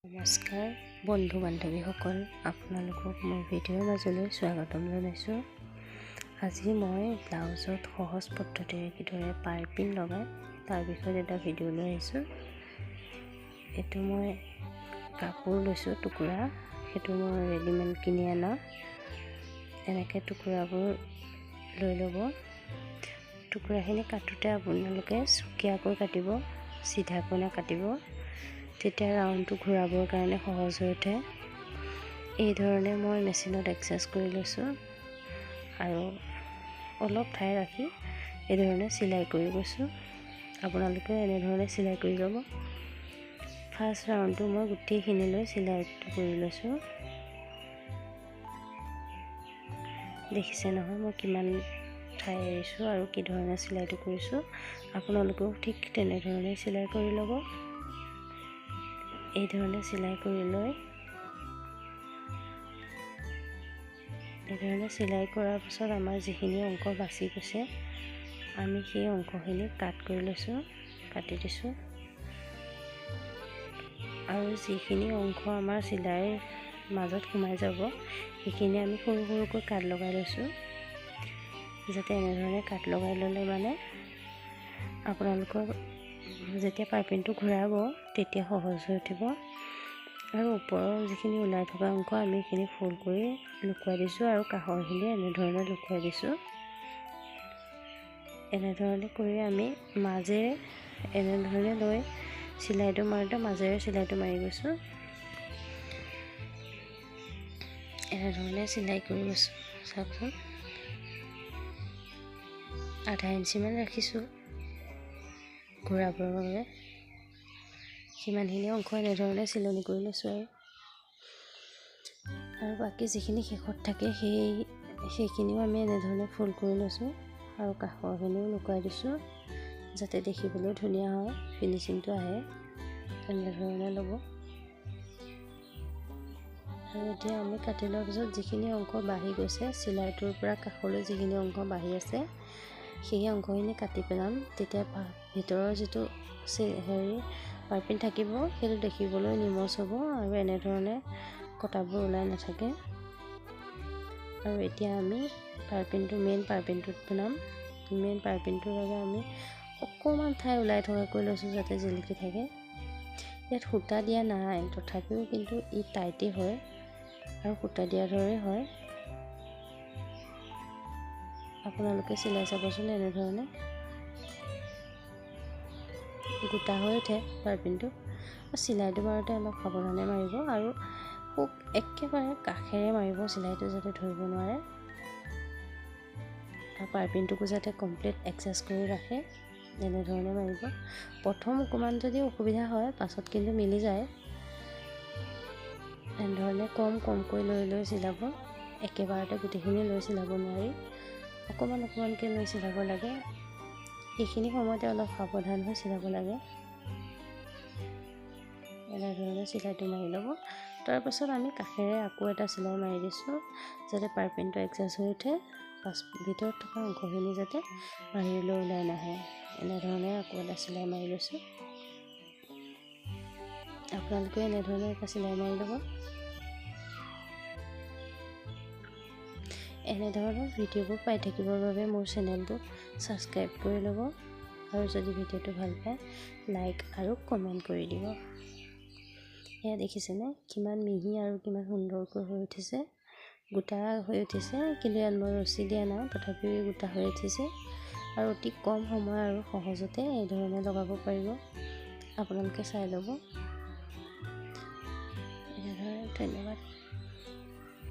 নমস্কাৰ বন্ধু বান্ধৱীসকল, আপোনালোকক মোৰ ভিডিঅ'ৰ মাজলৈ স্বাগতম জনাইছোঁ। আজি মই ব্লাউজত সহজ পদ্ধতিৰে কিদৰে পাইপিং লগাই তাৰ বিষয়ে এটা ভিডিঅ' লৈ আহিছোঁ। এইটো মই কাপোৰ লৈছোঁ টুকুৰা, সেইটো মই ৰেডিমেড কিনি অনা। এনেকৈ টুকুৰাবোৰ লৈ ল'ব। টুকুৰাখিনি কাটোতে আপোনালোকে চুকীয়াকৈ কাটিব, চিধাকৈ নাকাটিব, তেতিয়া ৰাউণ্ডটো ঘূৰাবৰ কাৰণে সহজ হৈ উঠে। এই ধৰণে মই মেচিনত এডজাষ্ট কৰি লৈছোঁ আৰু অলপ ঠাই ৰাখি এই ধৰণে চিলাই কৰি গৈছোঁ। আপোনালোকে এনেধৰণে চিলাই কৰি ল'ব। ফাৰ্ষ্ট ৰাউণ্ডটো মই গোটেইখিনি লৈ চিলাইটো কৰি লৈছোঁ। দেখিছে নহয় মই কিমান ঠাই এৰিছোঁ আৰু কি ধৰণে চিলাইটো কৰিছোঁ। আপোনালোকেও ঠিক তেনেধৰণে চিলাই কৰি ল'ব। এই ধৰণে চিলাই কৰি লৈ এই ধৰণে চিলাই কৰাৰ পাছত আমাৰ যিখিনি অংক বাচি গৈছে আমি সেই অংকখিনি কাট কৰি লৈছোঁ, কাটি দিছোঁ। আৰু যিখিনি অংশ আমাৰ চিলাইৰ মাজত সোমাই যাব সেইখিনি আমি সৰু সৰুকৈ কাট লগাই লৈছোঁ। যাতে এনেধৰণে কাট লগাই ল'লে মানে আপোনালোকৰ যেতিয়া পাইপিংটো ঘূৰাব তেতিয়া সহজ হৈ উঠিব। আৰু ওপৰৰ যিখিনি ওলাই থকা অংশ আমি এইখিনি ফোল্ড কৰি লুকুৱাই দিছোঁ আৰু কাষৰখিনি এনেধৰণে লুকুৱাই দিছোঁ। এনেধৰণে কৰি আমি মাজেৰে এনেধৰণে লৈ চিলাইটো মাৰোঁতে মাজেৰে চিলাইটো মাৰি গৈছোঁ। এনেধৰণে চিলাই কৰি গৈছোঁ। চাওকচোন, আধা ইঞ্চিমান ৰাখিছোঁ ঘূৰাবৰ বাবে। সিমানখিনি অংশ এনেধৰণে চিলনি কৰি লৈছোঁ আৰু বাকী যিখিনি শেষত থাকে সেইখিনিও আমি এনেধৰণে ফোল্ড কৰি লৈছোঁ আৰু কাষৰখিনিও লুকুৱাই দিছোঁ যাতে দেখিবলৈ ধুনীয়া হয়, ফিনিচিংটো আহে। এনেধৰণে ল'ব। আৰু এতিয়া আমি কাটি লোৱাৰ পিছত যিখিনি অংশ বাঢ়ি গৈছে, চিলাইটোৰ পৰা কাষলৈ যিখিনি অংশ বাঢ়ি আছে সেই অংশখিনি কাটি পেলাম। তেতিয়া ভিতৰৰ যিটো পাইপিং থাকিব সেইটো দেখিবলৈ নিমজ হ'ব আৰু এনেধৰণে কটাবোৰ ওলাই নাথাকে। আৰু এতিয়া আমি মেইন পাইপিংটোত বনাম। মেইন পাইপিংটোৰ বাবে আমি অকণমান ঠাই ওলাই থকাকৈ লৈছোঁ যাতে জিলিকি থাকে। ইয়াত সূতা দিয়া নাই, তথাপিও কিন্তু ই টাইটেই হয় আৰু সূতা দিয়াৰ দৰে হয়। আপোনালোকে চিলাই চাবচোন, এনেধৰণে গোটা হৈ উঠে পাইপিংটো। চিলাইটো মাৰোঁতে অলপ সাৱধানে মাৰিব আৰু খুব একেবাৰে কাষেৰে মাৰিব, চিলাইটো যাতে ধৰিব নোৱাৰে। আৰু পাইপিংটোকো যাতে কমপ্লিট এডজাষ্ট কৰি ৰাখে, এনেধৰণে মাৰিব। প্ৰথম অকণমান যদি অসুবিধা হয়, পাছত কিন্তু মিলি যায়। এনেধৰণে কমকৈ লৈ চিলাব। একেবাৰতে গোটেইখিনি লৈ চিলাব নোৱাৰি, অকণমান অকণমানকৈ লৈ চিলাব লাগে। এইখিনি সময়তে অলপ সাৱধান হৈ চিলাব লাগে। এনেধৰণে চিলাইটো মাৰি ল'ব। তাৰপাছত আমি কাষেৰে আকৌ এটা চিলাই মাৰি দিছোঁ যাতে পাইপিংটো এডজাষ্ট হৈ উঠে, ভিতৰত থকা অংশখিনি যাতে বাহিৰলৈ ওলাই নাহে। এনেধৰণে আকৌ এটা চিলাই মাৰি লৈছোঁ। আপোনালোকে এনেধৰণে এটা চিলাই মাৰি ল'ব। এনেধৰণৰ ভিডিঅ'বোৰ পাই থাকিবৰ বাবে মোৰ চেনেলটো ছাবস্ক্ৰাইব কৰি ল'ব আৰু যদি ভিডিঅ'টো ভাল পায় লাইক আৰু কমেণ্ট কৰি দিব। এয়া দেখিছেনে কিমান মিহি আৰু কিমান সুন্দৰকৈ হৈ উঠিছে, গোটা হৈ উঠিছে। কিন্তু ইয়াত মই ৰছী দিয়া নাই, তথাপিও গোটা হৈ উঠিছে আৰু অতি কম সময় আৰু সহজতে এই ধৰণে লগাব পাৰিব। আপোনালোকে চাই ল'ব। এনেধৰণে ধন্যবাদ।